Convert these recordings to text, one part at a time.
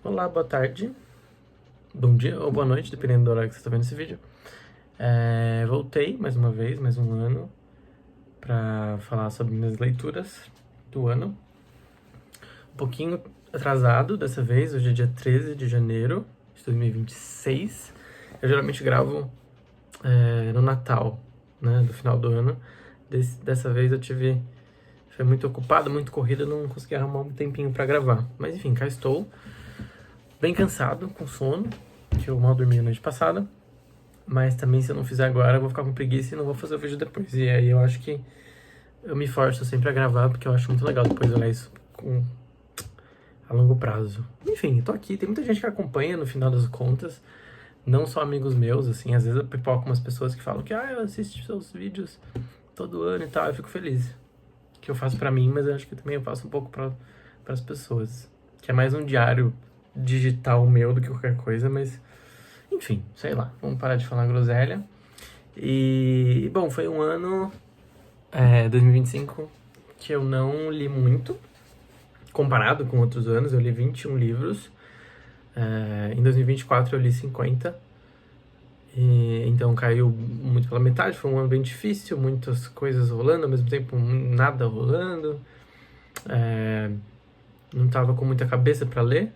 Olá, boa tarde, bom dia ou boa noite, dependendo do horário que você está vendo esse vídeo. Voltei mais uma vez, mais um ano, para falar sobre minhas leituras do ano. Um pouquinho atrasado dessa vez, hoje é dia 13 de janeiro de 2026. Eu geralmente gravo no Natal, né, do final do ano. Dessa vez foi muito ocupado, muito corrida, não consegui arrumar um tempinho para gravar. Mas enfim, cá estou. Bem cansado, com sono, que eu mal dormi a noite passada. Mas também, se eu não fizer agora, eu vou ficar com preguiça e não vou fazer o vídeo depois. E aí eu acho que eu me forço sempre a gravar, porque eu acho muito legal depois olhar isso a longo prazo. Enfim, tô aqui. Tem muita gente que acompanha no final das contas. Não só amigos meus, assim. Às vezes eu pipoco umas pessoas que falam que eu assisto seus vídeos todo ano e tal. Eu fico feliz. Que eu faço pra mim, mas eu acho que também eu faço um pouco para as pessoas. Que é mais um diário digital meu do que qualquer coisa, mas enfim, sei lá, vamos parar de falar groselha. E, bom, foi um ano, 2025, que eu não li muito, comparado com outros anos. Eu li 21 livros, em 2024 eu li 50, então caiu muito pela metade. Foi um ano bem difícil, muitas coisas rolando, ao mesmo tempo nada rolando, não tava com muita cabeça para ler,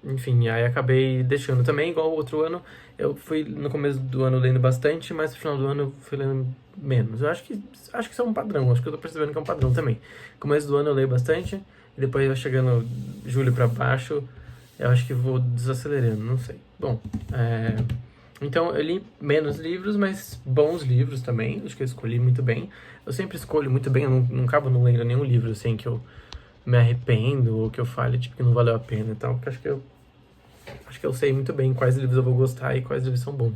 enfim, aí acabei deixando também. Igual o outro ano, eu fui no começo do ano lendo bastante, mas no final do ano eu fui lendo menos. Eu acho que isso é um padrão, acho que eu tô percebendo que é um padrão também. No começo do ano eu leio bastante, e depois vai chegando julho pra baixo, eu acho que vou desacelerando, não sei. Bom, então eu li menos livros, mas bons livros também, acho que eu escolhi muito bem. Eu sempre escolho muito bem, eu não acabo não lendo nenhum livro assim que eu me arrependo, ou que eu fale, tipo, que não valeu a pena e tal, porque acho que eu sei muito bem quais livros eu vou gostar e quais livros são bons.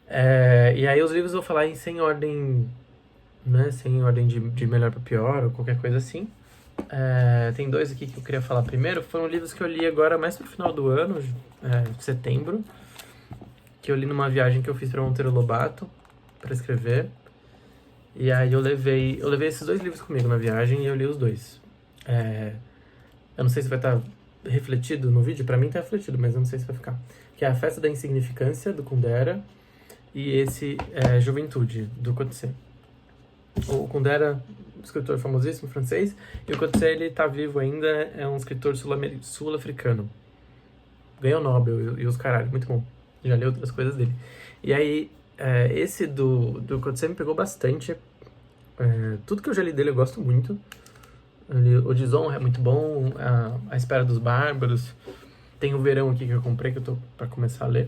E aí os livros eu vou falar sem ordem, né, sem ordem de melhor para pior, ou qualquer coisa assim. Tem dois aqui que eu queria falar primeiro. Foram livros que eu li agora mais pro final do ano, setembro, que eu li numa viagem que eu fiz para Monteiro Lobato para escrever. E aí eu levei esses dois livros comigo na viagem e eu li os dois. Eu não sei se vai estar refletido no vídeo, pra mim tá refletido, mas eu não sei se vai ficar. Que é A Festa da Insignificância, do Kundera, e esse Juventude, do Coetzee. O Kundera, escritor famosíssimo francês, e o Coetzee, ele tá vivo ainda, é um escritor sul-africano. Ganhou Nobel e os caralho, muito bom. Já li outras coisas dele. E aí, esse do Coetzee me pegou bastante. Tudo que eu já li dele eu gosto muito. O Desonra é muito bom, a Espera dos Bárbaros. Tem o Verão aqui que eu comprei, que eu tô pra começar a ler.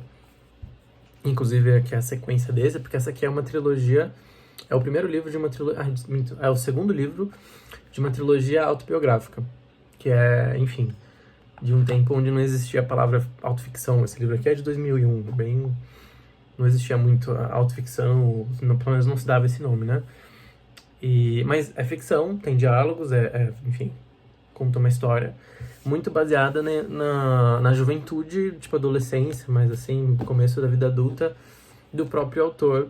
Inclusive aqui é a sequência desse, porque essa aqui é uma trilogia. É o primeiro livro de uma trilogia. É o segundo livro de uma trilogia autobiográfica. Que é, enfim, de um tempo onde não existia a palavra autoficção. Esse livro aqui é de 2001, bem. Não existia muito a autoficção, pelo menos não se dava esse nome, né? Mas é ficção, tem diálogos, enfim, conta uma história muito baseada, né, na juventude, tipo adolescência, mas assim, começo da vida adulta do próprio autor.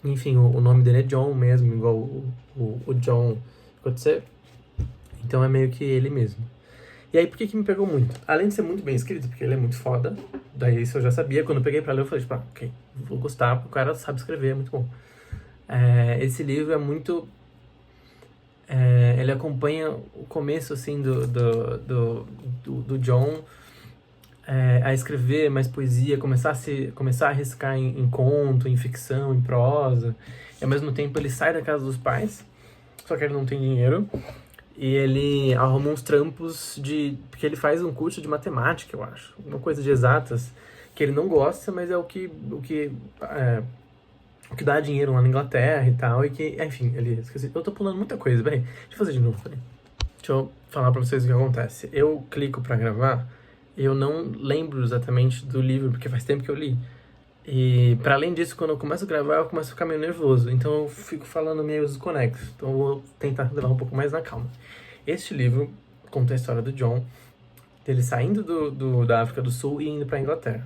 Enfim, o nome dele é John mesmo, igual o John Coetzee. Então é meio que ele mesmo. E aí, por que me pegou muito? Além de ser muito bem escrito, porque ele é muito foda, daí isso eu já sabia. Quando eu peguei pra ler, eu falei, tipo, ok, vou gostar, porque o cara sabe escrever, é muito bom. Esse livro é muito... ele acompanha o começo, assim, do John a escrever mais poesia, começar a arriscar em conto, em ficção, em prosa. E ao mesmo tempo ele sai da casa dos pais, só que ele não tem dinheiro. E ele arruma uns trampos porque ele faz um curso de matemática, eu acho. Uma coisa de exatas, que ele não gosta, mas é o que dá dinheiro lá na Inglaterra e tal. E que, enfim, esqueci. Eu tô pulando muita coisa, peraí. Deixa eu fazer de novo, peraí. Deixa eu falar pra vocês o que acontece. Eu clico pra gravar, eu não lembro exatamente do livro, porque faz tempo que eu li. E, para além disso, quando eu começo a gravar, eu começo a ficar meio nervoso. Então eu fico falando meio desconexo. Então eu vou tentar levar um pouco mais na calma. Este livro conta a história do John, dele saindo da África do Sul e indo pra Inglaterra.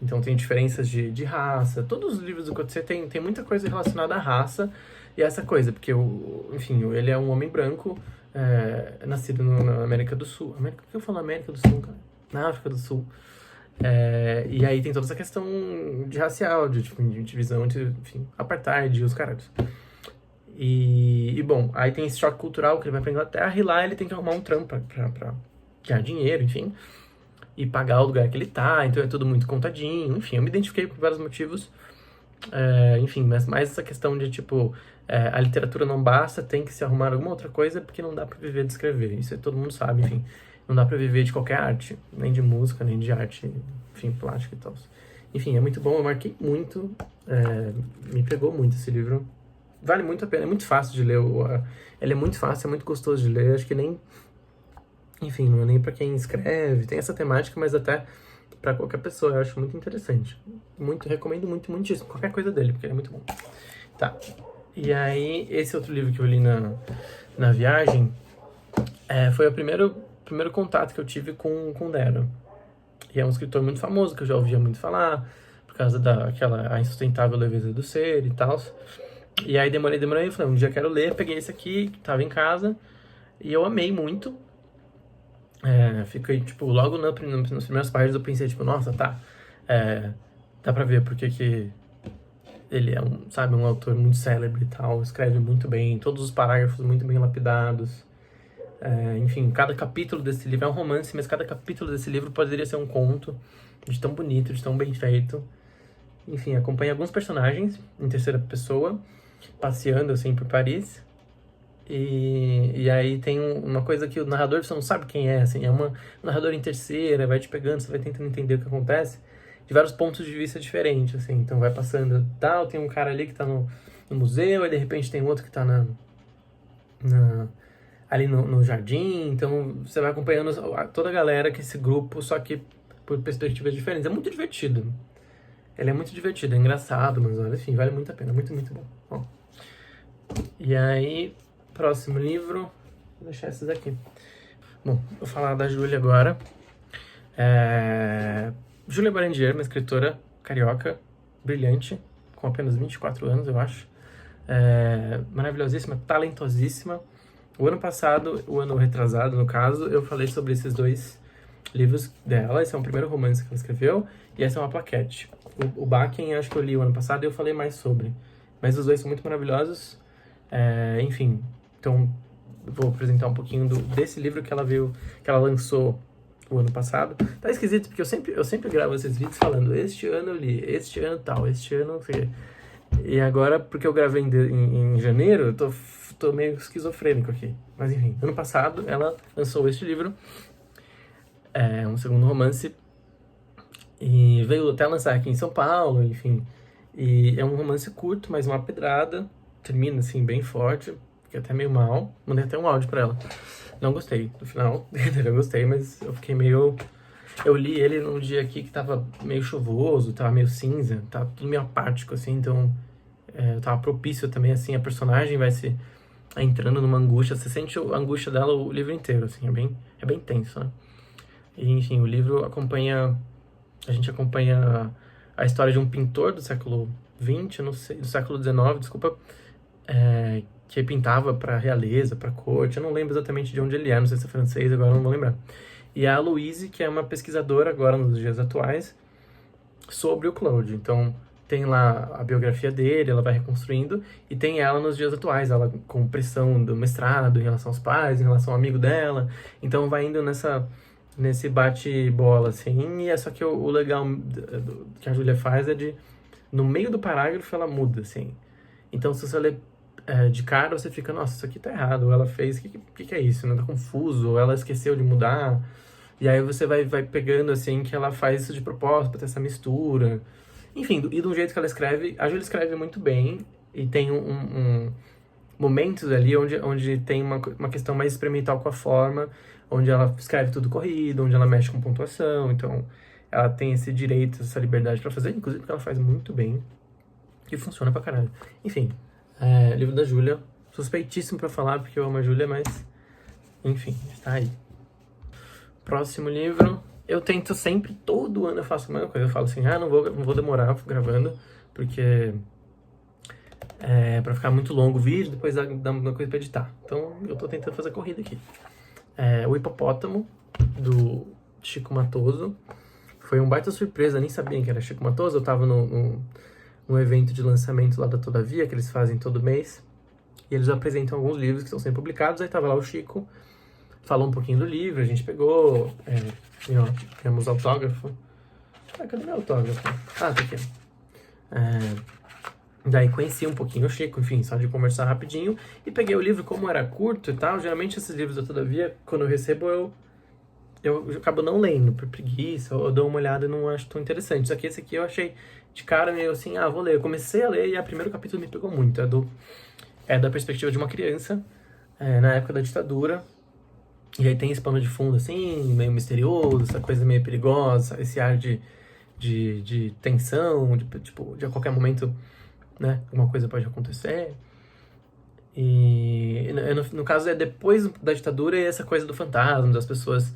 Então tem diferenças de raça. Todos os livros do Coetzee tem muita coisa relacionada à raça e essa coisa. Porque, enfim, ele é um homem branco, nascido na América do Sul. Por que eu falo América do Sul, cara? Na África do Sul. E aí tem toda essa questão de racial, de divisão, enfim, apartheid, os caras. Bom, aí tem esse choque cultural que ele vai pra Inglaterra e lá ele tem que arrumar um trampo pra ganhar dinheiro, enfim, e pagar o lugar que ele tá, então é tudo muito contadinho, enfim, eu me identifiquei por vários motivos, enfim, mas mais essa questão de, tipo, a literatura não basta, tem que se arrumar alguma outra coisa porque não dá pra viver de escrever, isso todo mundo sabe, enfim, não dá pra viver de qualquer arte, nem de música, nem de arte, enfim, plástica e tal. Enfim, é muito bom, eu marquei muito, me pegou muito esse livro. Vale muito a pena, é muito fácil de ler. Ele é muito fácil, é muito gostoso de ler. Acho que nem... Enfim, não é nem pra quem escreve. Tem essa temática, mas até pra qualquer pessoa. Eu acho muito interessante. Recomendo muitíssimo. Qualquer coisa dele, porque ele é muito bom. Tá. E aí, esse outro livro que eu li na viagem foi o primeiro contato que eu tive com o Dero. E é um escritor muito famoso, que eu já ouvia muito falar, por causa A Insustentável Leveza do Ser e tal. E aí demorei, eu falei, um dia eu quero ler, peguei esse aqui, que tava em casa, e eu amei muito. Fiquei, tipo, logo nas primeiras páginas eu pensei, tipo, nossa, tá, dá pra ver porque que ele é um autor muito célebre e tal, escreve muito bem, todos os parágrafos muito bem lapidados. Enfim, cada capítulo desse livro é um romance, mas cada capítulo desse livro poderia ser um conto, de tão bonito, de tão bem feito. Enfim, acompanha alguns personagens em terceira pessoa, passeando, assim, por Paris. E aí tem uma coisa que o narrador você não sabe quem é, assim, um narrador em terceira, vai te pegando, você vai tentando entender o que acontece, de vários pontos de vista diferentes, assim. Então vai passando, tem um cara ali que tá no museu, e de repente tem outro que tá ali no jardim, então você vai acompanhando toda a galera, que esse grupo, só que por perspectivas diferentes. É muito divertido. Ele é muito divertido, é engraçado, mas olha, enfim, vale muito a pena, muito, muito bom. Bom, e aí, próximo livro, vou deixar esses aqui. Bom, vou falar da Júlia agora. Júlia Barandier, uma escritora carioca, brilhante, com apenas 24 anos, eu acho. Maravilhosíssima, talentosíssima. O ano passado, o ano retrasado, no caso, eu falei sobre esses dois livros dela. Esse é o primeiro romance que ela escreveu, e essa é uma plaquete. O Bakken, acho que eu li o ano passado e eu falei mais sobre. Mas os dois são muito maravilhosos. Enfim, então eu vou apresentar um pouquinho desse livro que ela lançou o ano passado. Tá esquisito, porque eu sempre gravo esses vídeos falando, este ano eu li, este ano tal, este ano não sei. E agora, porque eu gravei em janeiro, eu tô meio esquizofrênico aqui. Mas enfim, ano passado ela lançou este livro, um segundo romance, e veio até lançar aqui em São Paulo, enfim. E é um romance curto, mas uma pedrada, termina assim bem forte, fiquei até meio mal, mandei até um áudio pra ela. Não gostei, no final, eu gostei, mas eu fiquei meio... Eu li ele num dia aqui que tava meio chuvoso, tava meio cinza, tava tudo meio apático, assim, então tava propício também, assim, a personagem vai se entrando numa angústia, você sente a angústia dela o livro inteiro, assim, é bem tenso, né? E, enfim, o livro a gente acompanha a história de um pintor do século XX, não sei, do século XIX, desculpa, que pintava pra realeza, pra corte, eu não lembro exatamente de onde ele é, não sei se é francês, agora eu não vou lembrar. E a Louise, que é uma pesquisadora agora nos dias atuais sobre o Claude. Então, tem lá a biografia dele, ela vai reconstruindo, e tem ela nos dias atuais, ela com pressão do mestrado em relação aos pais, em relação ao amigo dela. Então, vai indo nesse bate-bola, assim, e só que o legal que a Júlia faz é no meio do parágrafo, ela muda, assim. Então, se você ler de cara, você fica, nossa, isso aqui tá errado, ou ela fez, o que é isso? Não tá confuso, ou ela esqueceu de mudar. E aí você vai pegando, assim, que ela faz isso de propósito, pra ter essa mistura. Enfim, e do jeito que ela escreve, a Júlia escreve muito bem, e tem momentos ali onde tem uma questão mais experimental com a forma, onde ela escreve tudo corrido, onde ela mexe com pontuação, então ela tem esse direito, essa liberdade pra fazer, inclusive porque ela faz muito bem, e funciona pra caralho. Enfim, livro da Júlia, suspeitíssimo pra falar, porque eu amo a Júlia, mas enfim, está aí. Próximo livro, eu tento sempre, todo ano eu faço a mesma coisa, eu falo assim, não vou demorar gravando, porque pra ficar muito longo o vídeo, depois dá uma coisa pra editar. Então, eu tô tentando fazer corrida aqui. O Hipopótamo, do Chico Matoso. Foi uma baita surpresa, nem sabia que era Chico Matoso. Eu tava num evento de lançamento lá da Todavia, que eles fazem todo mês. E eles apresentam alguns livros que estão sendo publicados. Aí tava lá o Chico, falou um pouquinho do livro, a gente pegou, temos autógrafo. Cadê meu autógrafo? Tá aqui. Daí conheci um pouquinho o Chico, enfim, só de conversar rapidinho. E peguei o livro, como era curto e tal. Geralmente esses livros da Todavia, quando eu recebo, eu acabo não lendo, por preguiça, ou eu dou uma olhada e não acho tão interessante. Só que esse aqui eu achei de cara meio assim, vou ler. Eu comecei a ler e o primeiro capítulo me pegou muito. É da perspectiva de uma criança, na época da ditadura. E aí tem esse pano de fundo, assim, meio misterioso, essa coisa meio perigosa, esse ar de tensão, de a qualquer momento, né, alguma coisa pode acontecer. E no caso é depois da ditadura e essa coisa do fantasma, das pessoas,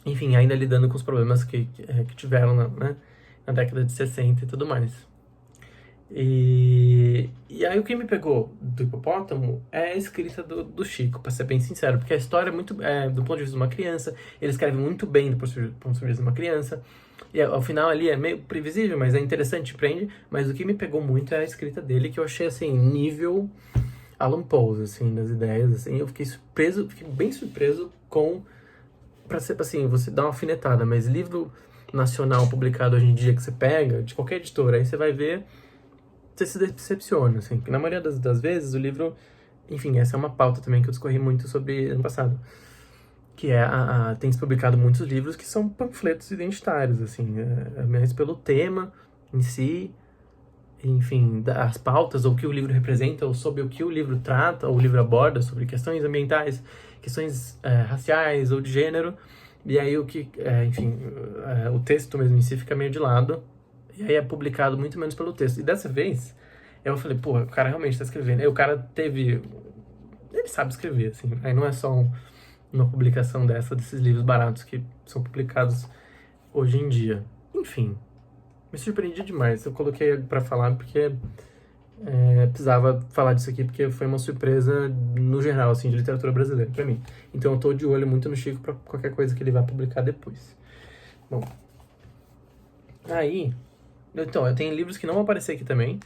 enfim, ainda lidando com os problemas que tiveram na década de 60 e tudo mais. E aí o que me pegou do Hipopótamo é a escrita do Chico, pra ser bem sincero, porque a história é muito, do ponto de vista de uma criança, ele escreve muito bem do ponto de vista de uma criança, e ao final ali é meio previsível, mas é interessante, prende, mas o que me pegou muito é a escrita dele, que eu achei, assim, nível Alan Poe, assim, nas ideias, assim, eu fiquei bem surpreso pra ser, assim, você dá uma alfinetada, mas livro nacional publicado hoje em dia que você pega, de qualquer editora, aí você vai ver, você se decepciona, assim, porque na maioria das vezes o livro, enfim, essa é uma pauta também que eu discorri muito sobre ano passado, que tem se publicado muitos livros que são panfletos identitários, assim, mais pelo tema em si, enfim, as pautas, ou o que o livro representa, ou sobre o que o livro trata, ou o livro aborda, sobre questões ambientais, questões raciais ou de gênero, e aí enfim, o texto mesmo em si fica meio de lado, e aí é publicado muito menos pelo texto. E dessa vez, eu falei, pô, o cara realmente tá escrevendo. Aí o cara ele sabe escrever, assim, aí não é só uma publicação desses livros baratos que são publicados hoje em dia. Enfim, me surpreendi demais. Eu coloquei pra falar porque precisava falar disso aqui, porque foi uma surpresa no geral, assim, de literatura brasileira pra mim. Então eu tô de olho muito no Chico pra qualquer coisa que ele vai publicar depois. Bom, aí, então, eu tenho livros que não vão aparecer aqui também,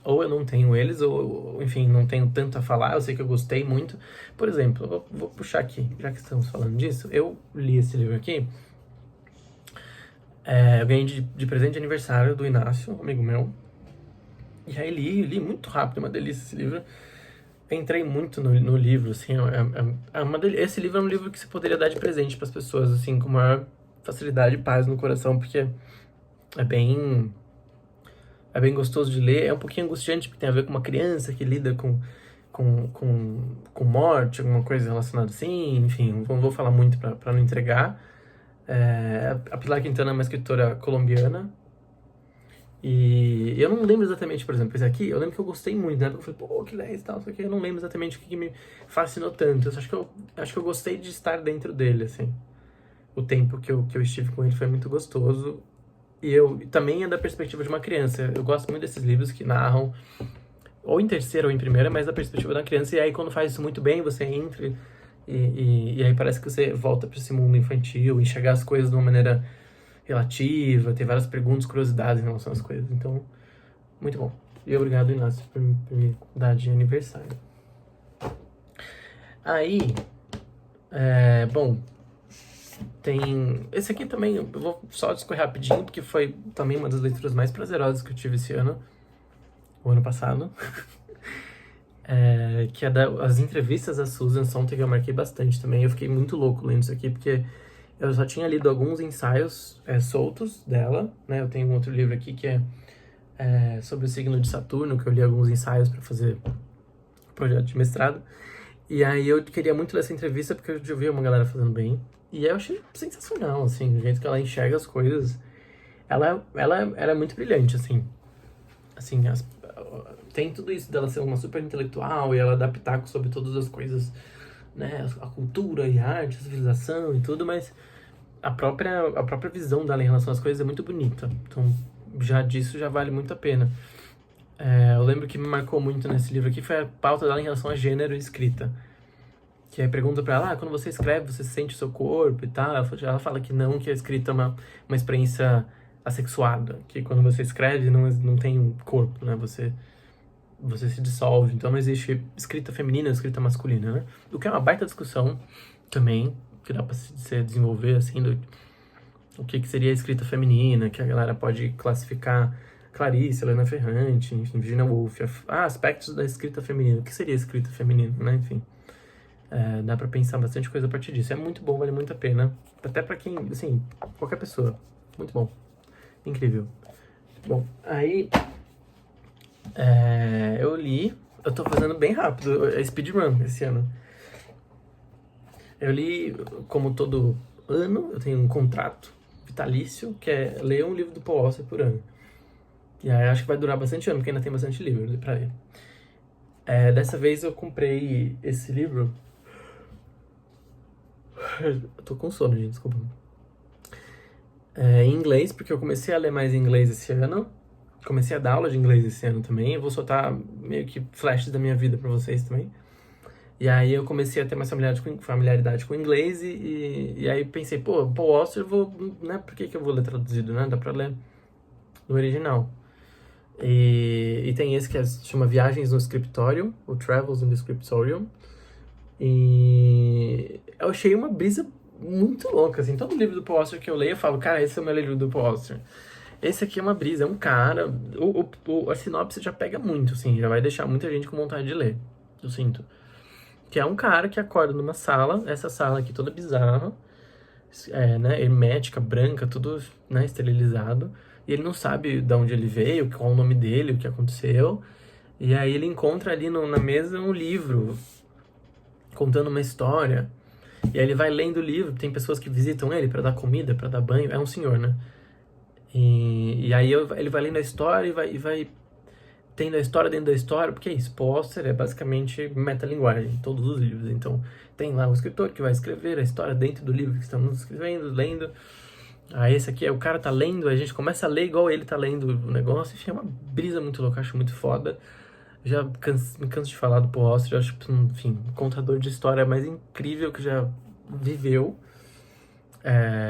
ou eu não tenho eles, ou, enfim, não tenho tanto a falar, eu sei que eu gostei muito. Por exemplo, eu vou puxar aqui, já que estamos falando disso, eu li esse livro aqui, eu ganhei de presente de aniversário do Inácio, um amigo meu, e aí li muito rápido, uma delícia esse livro. Entrei muito no livro, assim, esse livro é um livro que você poderia dar de presente para as pessoas, assim, com maior facilidade e paz no coração, porque é bem gostoso de ler, é um pouquinho angustiante, porque tem a ver com uma criança que lida com morte, alguma coisa relacionada assim, enfim, não vou falar muito para não entregar. A Pilar Quintana é uma escritora colombiana, e eu não lembro exatamente, por exemplo, esse aqui, eu lembro que eu gostei muito, né? Eu falei, pô, que legal e tal, só que eu não lembro exatamente o que me fascinou tanto. Eu acho que eu gostei de estar dentro dele, assim. O tempo que eu estive com ele foi muito gostoso. E também é da perspectiva de uma criança. Eu gosto muito desses livros que narram, ou em terceira ou em primeira, mas da perspectiva da criança. E aí, quando faz isso muito bem, você entra e aí parece que você volta para esse mundo infantil, enxergar as coisas de uma maneira relativa, ter várias perguntas, curiosidades em relação às coisas. Então, muito bom. E obrigado, Inácio, por me dar de aniversário. Aí, bom, tem esse aqui também, eu vou só discorrer rapidinho, porque foi também uma das leituras mais prazerosas que eu tive esse ano, o ano passado, que é as entrevistas da Susan Sontag, eu marquei bastante também. Eu fiquei muito louco lendo isso aqui, porque eu só tinha lido alguns ensaios soltos dela, né? Eu tenho um outro livro aqui que é sobre o signo de Saturno, que eu li alguns ensaios para fazer o projeto de mestrado. E aí eu queria muito ler essa entrevista, porque eu já vi uma galera fazendo bem. E eu achei sensacional, assim, o jeito que ela enxerga as coisas. Ela é muito brilhante, assim. Assim, tem tudo isso dela ser uma super intelectual e ela dá pitaco sobre todas as coisas, né? A cultura e a arte, a civilização e tudo, mas a própria visão dela em relação às coisas é muito bonita. Então, já disso já vale muito a pena. Eu lembro que me marcou muito nesse livro aqui foi a pauta dela em relação a gênero e escrita. Que aí pergunta pra ela, quando você escreve, você sente o seu corpo e tal. Ela fala que não, que a escrita é uma experiência assexuada. Que quando você escreve, não tem um corpo, né? Você se dissolve. Então não existe escrita feminina e escrita masculina, né? O que é uma baita discussão também, que dá pra se desenvolver, assim, o que seria a escrita feminina, que a galera pode classificar Clarice, Helena Ferrante, enfim, Virginia Woolf. Aspectos da escrita feminina. O que seria a escrita feminina, né? Enfim. Dá pra pensar bastante coisa a partir disso. É muito bom, vale muito a pena. Até pra quem, assim, qualquer pessoa. Muito bom. Incrível. Bom, aí eu li. Eu tô fazendo bem rápido, é speedrun esse ano. Eu li, como todo ano, eu tenho um contrato vitalício, que é ler um livro do Paul Auster por ano. E aí acho que vai durar bastante ano, porque ainda tem bastante livro pra ler. Dessa vez eu comprei esse livro. Eu tô com sono, gente, desculpa. Em inglês, porque eu comecei a ler mais inglês esse ano. Comecei a dar aula de inglês esse ano também. Eu vou soltar meio que flashes da minha vida pra vocês também. E aí eu comecei a ter mais familiaridade com o inglês e aí pensei, Paul Auster, né, por que eu vou ler traduzido, né? Dá pra ler no original. E tem esse que se chama Viagens no Scriptorium, o Travels in the Scriptorium. E eu achei uma brisa muito louca, assim. Todo livro do Paul Auster que eu leio, eu falo, cara, esse é o meu livro do Paul Auster. Esse aqui é uma brisa, é um cara... a sinopse já pega muito, assim, já vai deixar muita gente com vontade de ler, eu sinto. Que é um cara que acorda numa sala, essa sala aqui toda bizarra, né, hermética, branca, tudo, né, esterilizado. E ele não sabe de onde ele veio, qual é o nome dele, o que aconteceu. E aí ele encontra ali na mesa um livro contando uma história. E aí ele vai lendo o livro, tem pessoas que visitam ele pra dar comida, pra dar banho. É um senhor, né? E aí ele vai lendo a história e vai tendo a história dentro da história, porque é isso, Auster é basicamente metalinguagem, todos os livros. Então tem lá o escritor que vai escrever a história dentro do livro que estamos escrevendo, lendo. Aí esse aqui, o cara tá lendo, a gente começa a ler igual ele tá lendo o negócio. Enfim, é uma brisa muito louca, acho muito foda. Já me canso de falar do Paul Auster, acho, enfim, contador de história mais incrível que já viveu.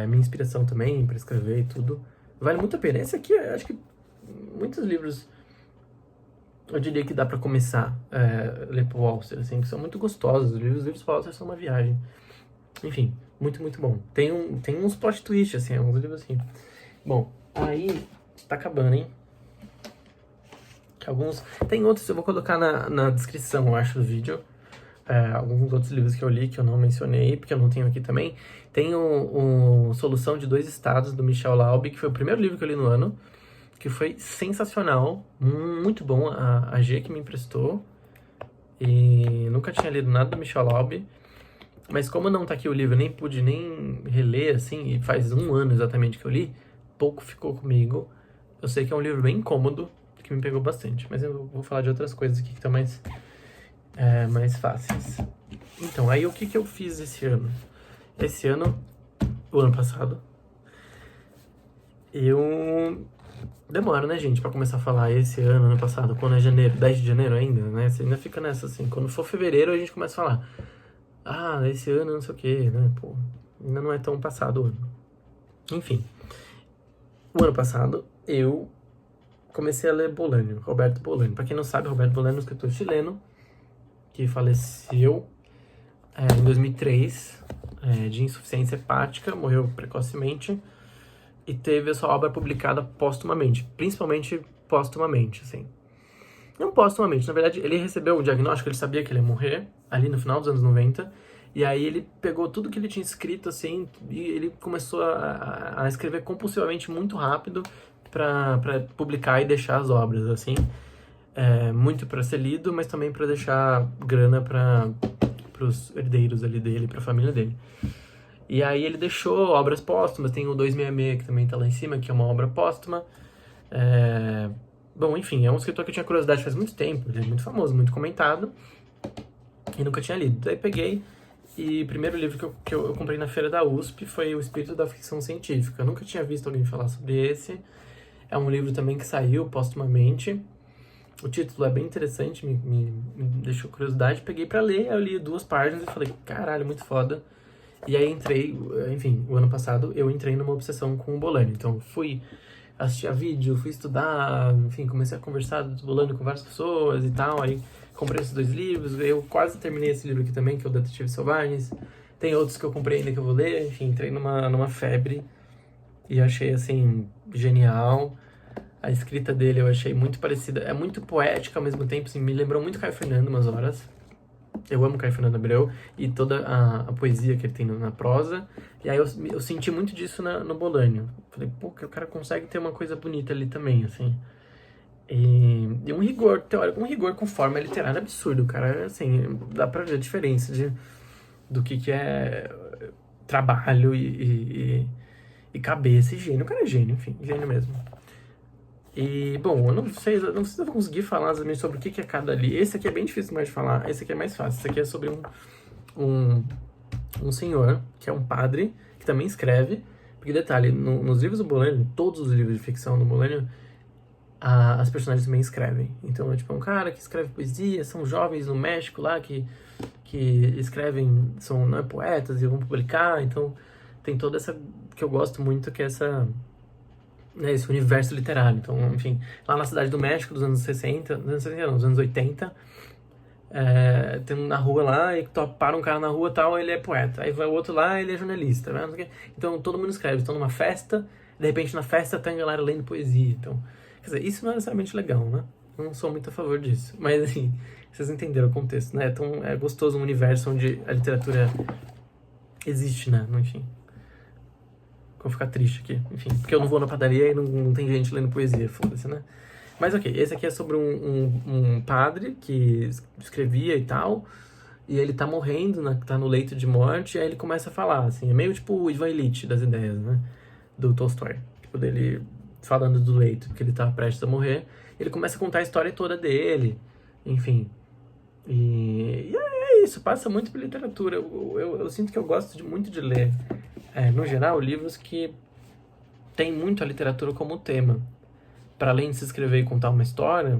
Minha inspiração também pra escrever e tudo. Vale muito a pena. Esse aqui, acho que muitos livros, eu diria que dá pra começar a ler Paul Auster, assim, que são muito gostosos. Os livros do Paul Auster são uma viagem. Enfim, muito, muito bom. Tem uns plot twists, assim, uns livros assim. Bom, aí, tá acabando, hein? Tem outros, eu vou colocar na descrição, eu acho, do vídeo. Alguns outros livros que eu li, que eu não mencionei, porque eu não tenho aqui também. Tem o Solução de Dois Estados, do Michel Laube, que foi o primeiro livro que eu li no ano, que foi sensacional, muito bom, a G que me emprestou. E nunca tinha lido nada do Michel Laube, mas como não tá aqui o livro, nem pude nem reler, assim, e faz um ano exatamente que eu li, pouco ficou comigo. Eu sei que é um livro bem incômodo, que me pegou bastante, mas eu vou falar de outras coisas aqui que estão mais fáceis. Então, aí o que eu fiz esse ano? O ano passado, eu... Demora, né, gente, pra começar a falar esse ano passado, quando é janeiro, 10 de janeiro ainda, né? Você ainda fica nessa, assim, quando for fevereiro a gente começa a falar, esse ano não sei o que, né, pô, ainda não é tão passado o ano. Enfim, o ano passado eu comecei a ler Roberto Bolanho. Pra quem não sabe, Roberto Bolanho é um escritor chileno que faleceu em 2003 de insuficiência hepática, morreu precocemente e teve a sua obra publicada póstumamente, principalmente póstumamente, assim. Não póstumamente, na verdade ele recebeu o diagnóstico, ele sabia que ele ia morrer, ali no final dos anos 90, e aí ele pegou tudo que ele tinha escrito, assim, e ele começou a escrever compulsivamente muito rápido para publicar e deixar as obras, assim. Muito para ser lido, mas também para deixar grana para os herdeiros ali dele, para a família dele. E aí ele deixou obras póstumas, tem o 266 que também tá lá em cima, que é uma obra póstuma. Bom, enfim, é um escritor que eu tinha curiosidade faz muito tempo, ele é muito famoso, muito comentado, e nunca tinha lido. Daí peguei, e o primeiro livro que eu comprei na feira da USP foi O Espírito da Ficção Científica. Eu nunca tinha visto alguém falar sobre esse. É um livro também que saiu póstumamente. o título é bem interessante, me deixou curiosidade, peguei pra ler, eu li 2 páginas e falei, caralho, muito foda. E aí entrei, enfim, o ano passado eu entrei numa obsessão com o Bolani. Então fui assistir a vídeo, fui estudar, enfim, comecei a conversar do Bolani com várias pessoas e tal. Aí comprei esses 2 livros, eu quase terminei esse livro aqui também, que é o Detetives Selvagens. Tem outros que eu comprei ainda que eu vou ler, enfim, entrei numa febre e achei, assim, genial. A escrita dele eu achei muito parecida, é muito poética ao mesmo tempo, assim, me lembrou muito Caio Fernando umas horas. Eu amo Caio Fernando Abreu e toda a poesia que ele tem na prosa. E aí eu senti muito disso no Bolanho. Falei, pô, que o cara consegue ter uma coisa bonita ali também, assim. E um rigor teórico, um rigor com forma literária absurdo. O cara, assim, dá pra ver a diferença do que é trabalho e cabeça e gênio. O cara é gênio, enfim, gênio mesmo. E, bom, eu não sei se eu vou conseguir falar exatamente sobre o que é cada ali. Esse aqui é bem difícil mais de falar, esse aqui é mais fácil. Esse aqui é sobre um, um senhor, que é um padre, que também escreve. Porque, detalhe, nos livros do Bolanho, todos os livros de ficção do Bolanho, as personagens também escrevem. Então, é tipo um cara que escreve poesia, são jovens no México lá que escrevem, são poetas e vão publicar. Então, tem toda essa, que eu gosto muito, que é essa... né, esse universo literário. Então, enfim, lá na cidade do México, dos anos 60, dos anos 80, tem na rua lá, e para um cara na rua tal, ele é poeta. Aí vai o outro lá, ele é jornalista. Né? Então, todo mundo escreve. Estão numa festa, de repente na festa tem a galera lendo poesia. Então, quer dizer, isso não é necessariamente legal, né? Eu não sou muito a favor disso. Mas, assim, vocês entenderam o contexto, né? Então, é gostoso um universo onde a literatura existe, né? Enfim. Vou ficar triste aqui, enfim, porque eu não vou na padaria e não tem gente lendo poesia, foda-se, né? Mas ok, esse aqui é sobre um padre que escrevia e tal, e ele tá morrendo, né, tá no leito de morte, e aí ele começa a falar, assim, é meio tipo o Ivan Ilitch das ideias, né, do Tolstói, tipo, dele falando do leito, que ele tá prestes a morrer, ele começa a contar a história toda dele, enfim, e é isso, passa muito por literatura, eu sinto que eu gosto muito de ler, no geral, livros que tem muito a literatura como tema. Para além de se escrever e contar uma história,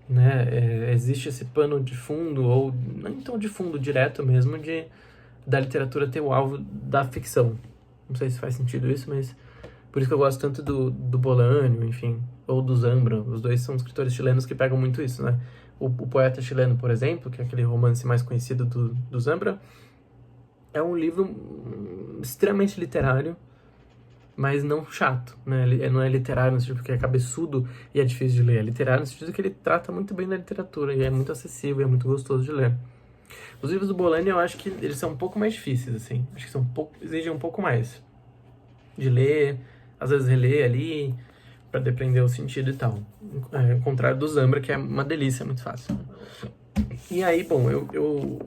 né, existe esse pano de fundo, ou não tão de fundo direto mesmo, da literatura ter o alvo da ficção. Não sei se faz sentido isso, mas por isso que eu gosto tanto do Bolanho, enfim, ou do Zambra. Os dois são escritores chilenos que pegam muito isso, né? O Poeta Chileno, por exemplo, que é aquele romance mais conhecido do Zambra, é um livro extremamente literário, mas não chato, né? Ele não é literário no sentido que é cabeçudo e é difícil de ler. É literário no sentido que ele trata muito bem da literatura e é muito acessível e é muito gostoso de ler. Os livros do Bolani, eu acho que eles são um pouco mais difíceis, assim. Acho que exigem um pouco mais de ler, às vezes reler ali, pra depreender o sentido e tal. Ao contrário do Zambra, que é uma delícia, é muito fácil. E aí, bom, eu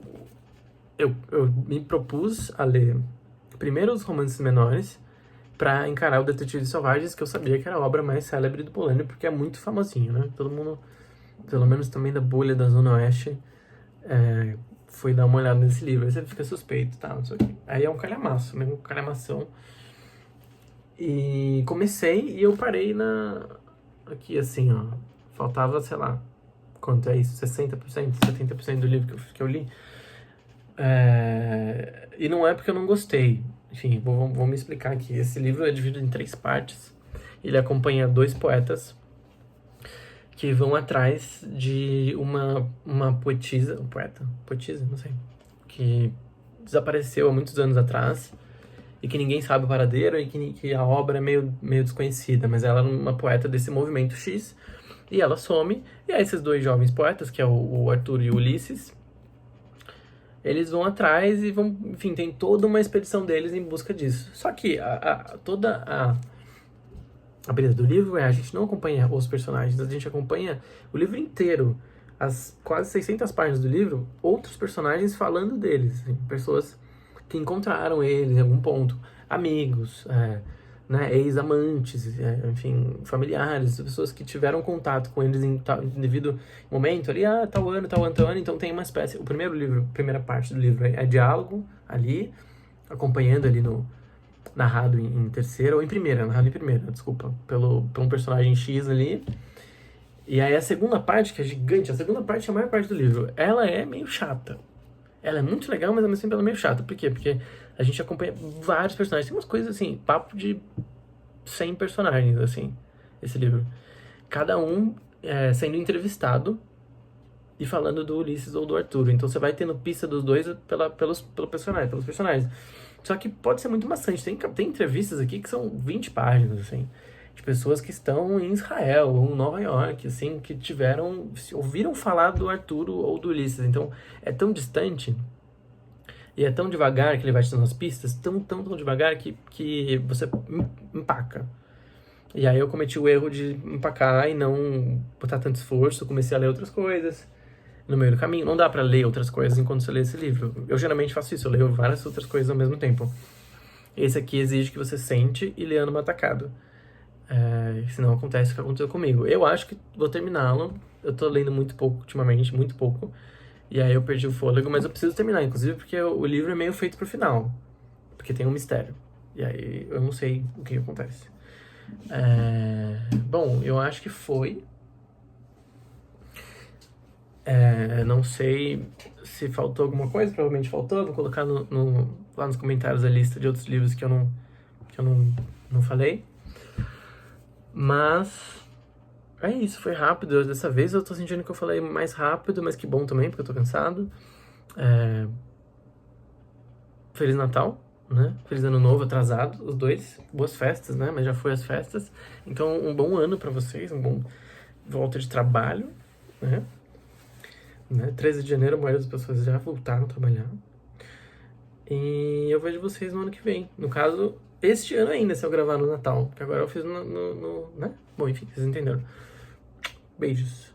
me propus a ler primeiro os romances menores pra encarar o Detetives Selvagens, que eu sabia que era a obra mais célebre do Bolani, porque é muito famosinho, né? Todo mundo, pelo menos também da bolha da Zona Oeste, foi dar uma olhada nesse livro. Aí você fica suspeito, tá? Não sei o quê. Aí é um calhamaço, mesmo um calhamação. E comecei e eu parei aqui assim, ó. Faltava, sei lá, quanto é isso? 60%, 70% do livro que eu li. E não é porque eu não gostei. Enfim, vou me explicar aqui. Esse livro é dividido em 3 partes. Ele acompanha 2 poetas que vão atrás de uma poetisa, poetisa, não sei, que desapareceu há muitos anos atrás e que ninguém sabe o paradeiro e que a obra é meio desconhecida, mas ela é uma poeta desse movimento X e ela some. E aí esses 2 jovens poetas, que é o Arthur e o Ulisses, eles vão atrás e vão, enfim, tem toda uma expedição deles em busca disso. Só que toda a beleza do livro a gente não acompanha os personagens, a gente acompanha o livro inteiro, as quase 600 páginas do livro, outros personagens falando deles, assim, pessoas que encontraram eles em algum ponto, amigos, né, ex-amantes, enfim, familiares, pessoas que tiveram contato com eles em devido momento ali, tal ano, então tem uma espécie, primeira parte do livro é diálogo ali, acompanhando ali narrado em terceira, ou em primeira, narrado em primeira, desculpa, por um personagem X ali, E aí a segunda parte, que é gigante, a segunda parte é a maior parte do livro, ela é meio chata. Ela é muito legal, mas ao mesmo tempo ela é meio chata. Por quê? Porque a gente acompanha vários personagens. Tem umas coisas assim, papo de 100 personagens, assim, esse livro. Cada um sendo entrevistado e falando do Ulisses ou do Arthur. Então você vai tendo pista dos dois pelos personagens. Só que pode ser muito maçante. Tem entrevistas aqui que são 20 páginas, assim, de pessoas que estão em Israel ou em Nova York, assim, que ouviram falar do Arturo ou do Ulisses. Então é tão distante e é tão devagar que ele vai te dando as pistas, tão devagar que você empaca. E aí eu cometi o erro de empacar e não botar tanto esforço, comecei a ler outras coisas no meio do caminho. Não dá pra ler outras coisas enquanto você lê esse livro. Eu geralmente faço isso, eu leio várias outras coisas ao mesmo tempo. Esse aqui exige que você sente e leia numa tacada. Senão acontece o que aconteceu comigo. Eu acho que vou terminá-lo. Eu tô lendo muito pouco ultimamente, muito pouco. E aí eu perdi o fôlego, mas eu preciso terminar, inclusive porque o livro é meio feito pro final. Porque tem um mistério. E aí eu não sei o que acontece. Bom, eu acho que foi. Não sei se faltou alguma coisa, provavelmente faltou. Vou colocar lá nos comentários a lista de outros livros que eu não falei. Mas é isso, foi rápido. Dessa vez eu tô sentindo que eu falei mais rápido, mas que bom também, porque eu tô cansado. Feliz Natal, né? Feliz Ano Novo atrasado, os dois. Boas festas, né? Mas já foi as festas. Então, um bom ano pra vocês, um bom volta de trabalho, né? 13 de janeiro, a maioria das pessoas já voltaram a trabalhar. E eu vejo vocês no ano que vem. No caso, este ano ainda, se eu gravar no Natal. Porque agora eu fiz né? Bom, enfim, vocês entenderam. Beijos.